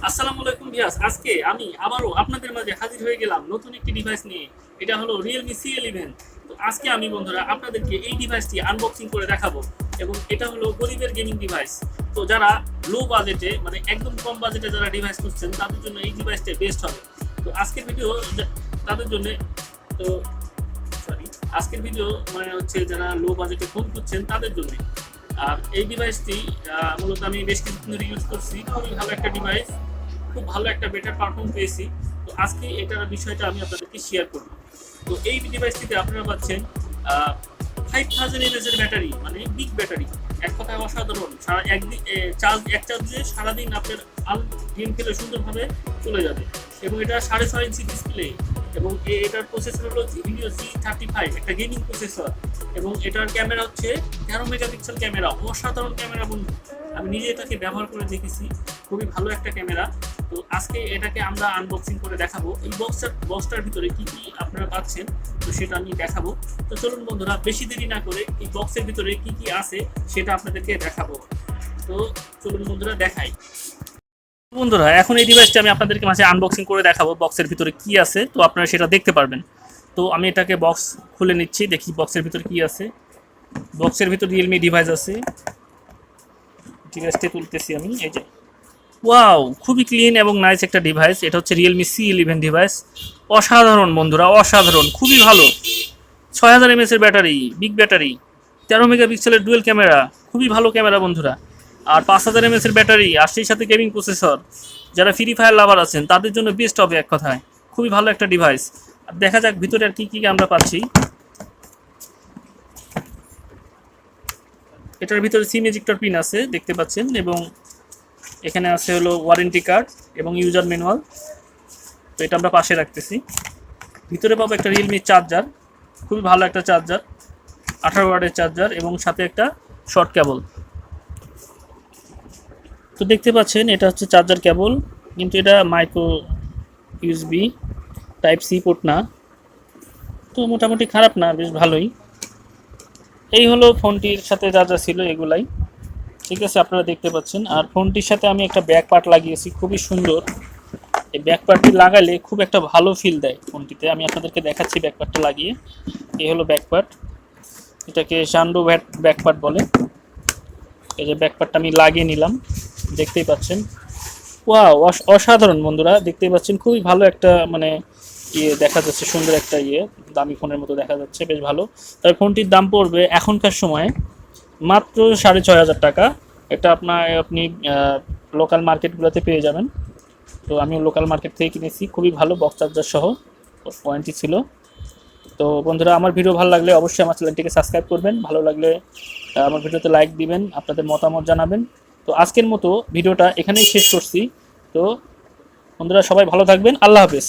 আসসালামু আলাইকুম ভিউয়ার্স, আজকে আমি আবারও আপনাদের মাঝে হাজির হয়ে গেলাম নতুন একটি ডিভাইস নিয়ে। এটা হলো Realme C11। তো আজকে আমি বন্ধুরা আপনাদেরকে এই ডিভাইসটি আনবক্সিং করে দেখাবো এবং এটা হলো গরিবের গেমিং ডিভাইস। তো যারা লো বাজেটে মানে একদম কম বাজেটে যারা ডিভাইস খুঁজছেন তাদের জন্য এই ডিভাইসটা বেস্ট হবে। তো আজকের ভিডিও তাদের জন্য তো সরি আজকের ভিডিও মানে হচ্ছে যারা লো বাজেটে ফোন খুঁজছেন তাদের জন্য। আর এই ডিভাইসটি মূলত আমি বেশ কিছুদিন ধরে ইউজ করছি, খুবই ভালো একটা ডিভাইস, খুব ভালো একটা বেটার পারফর্ম পেয়েছি। তো আজকে এটার বিষয়টা আমি আপনাদেরকে শেয়ার করব। তো এই ডিভাইসটিতে আপনারা পাচ্ছেন 5000 এমএএচ ব্যাটারি, মানে বিগ ব্যাটারি, এক কথায় অসাধারণ। সারা একদিন এক চার্জে সারাদিন আপনার গেম খেলে সুন্দরভাবে চলে যাবে। এবং এটা 6.5 ইঞ্চি ডিসপ্লে এবং এটার প্রসেসর হলো হিলিও C35, একটা গেমিং প্রসেসর। এবং এটার ক্যামেরা হচ্ছে 13 মেগাপিক্সেল ক্যামেরা, অসাধারণ ক্যামেরা বন্ধু। আমি নিজে এটাকে ব্যবহার করে দেখেছি, খুবই ভালো একটা ক্যামেরা। তো আজকে এটাকে আমরা আনবক্সিং করে দেখাবো। এই বক্সটার ভিতরে কি কি আপনারা পাচ্ছেন তো সেটা আমি দেখাবো। তো চলুন বন্ধুরা, বেশি দেরি না করে এই বক্সের ভিতরে কি কি আছে সেটা আপনাদেরকে দেখাবো। তো চলুন বন্ধুরা দেখাই। বন্ধুরা, এখন এই ডিভাইসটা আমি আপনাদেরকে মাঝে আনবক্সিং করে দেখাবো বক্সের ভিতরে কি আছে, তো আপনারা সেটা দেখতে পারবেন। তো আমি এটাকে বক্স খুলে নিচ্ছি, দেখি বক্সের ভিতরে কি আছে। বক্সের ভিতর রিয়েলমি ডিভাইস আছে, ডিভাইসটি তুলতেছি আমি। এই যে ওয়াও, খুবই ক্লিন এবং নাইস একটা ডিভাইস। এটা হচ্ছে Realme C11 ডিভাইস। অসাধারণ বন্ধুরা, অসাধারণ, খুবই ভালো। 6000 এমএএচ ব্যাটারি, বিগ ব্যাটারি, 13 মেগাপিক্সেলের ডুয়েল ক্যামেরা, খুবই ভালো ক্যামেরা বন্ধুরা। আর 5000 এমএএচ ব্যাটারি, আর সেই সাথে গেমিং প্রসেসর। যারা ফ্রি ফায়ার লাভার আছেন তাদের জন্য বেস্ট হবে এক কথায়, খুবই ভালো একটা ডিভাইস। আর দেখা যাক ভিতরে আর কি কি আমরা পাচ্ছি। এটার ভিতরে সিম এজেক্টর পিন আছে দেখতে পাচ্ছেন, এবং এখানে আছে হলো ওয়ারেন্টি কার্ড এবং ইউজার ম্যানুয়াল। তো এটা আমরা পাশে রাখতেছি। ভিতরে পাবো একটা রিয়েলমি চার্জার, খুবই ভালো একটা চার্জার, 18 ওয়াটের চার্জার, এবং সাথে একটা শর্ট কেবল। তো দেখতে পাচ্ছেন এটা হচ্ছে চার্জার কেবল, কিন্তু এটা micro USB type C port না। তো মোটামুটি খারাপ না, বেশ ভালোই। এই হলো ফোনটির সাথে যা যা ছিল এগুলাই, ঠিক আছে, আপনারা দেখতে পাচ্ছেন। আর ফোনটির সাথে আমি একটা ব্যাক পার্ট লাগিয়েছি, খুবই সুন্দর। এই ব্যাক পার্টটি লাগালে খুব একটা ভালো ফিল দেয় ফোনটিতে। আমি আপনাদেরকে দেখাচ্ছি ব্যাক পার্টটা লাগিয়ে। এই হলো ব্যাক পার্ট, এটাকে শান্ডো ব্যাক পার্ট বলে। এই যে ব্যাক পার্টটা আমি লাগিয়ে নিলাম, দেখতেই পাচ্ছেন। ওয়াও, অসাধারণ বন্ধুরা, দেখতেই পাচ্ছেন, খুবই ভালো একটা মানে ইয়ে দেখা যাচ্ছে, সুন্দর একটা ইয়ে, দামি ফোনের মতো দেখা যাচ্ছে, বেশ ভালো। তবে ফোনটির দাম পড়বে এখনকার সময়ে মাত্র 6500 টাকা। এটা আপনি লোকাল মার্কেটগুলোতে পেয়ে যাবেন। তো আমি লোকাল মার্কেট থেকে কিনেছি, খুবই ভালো, বক্স চার্জার সহ ওয়ারেন্টি ছিল। তো বন্ধুরা, আমার ভিডিও ভালো লাগলে অবশ্যই আমার চ্যানেলটিকে সাবস্ক্রাইব করবেন, ভালো লাগলে আমার ভিডিওতে লাইক দিবেন, আপনাদের মতামত জানাবেন। তো আজকের মতো ভিডিওটা এখানেই শেষ করছি। তো বন্ধুরা, সবাই ভালো থাকবেন, আল্লাহ হাফেজ।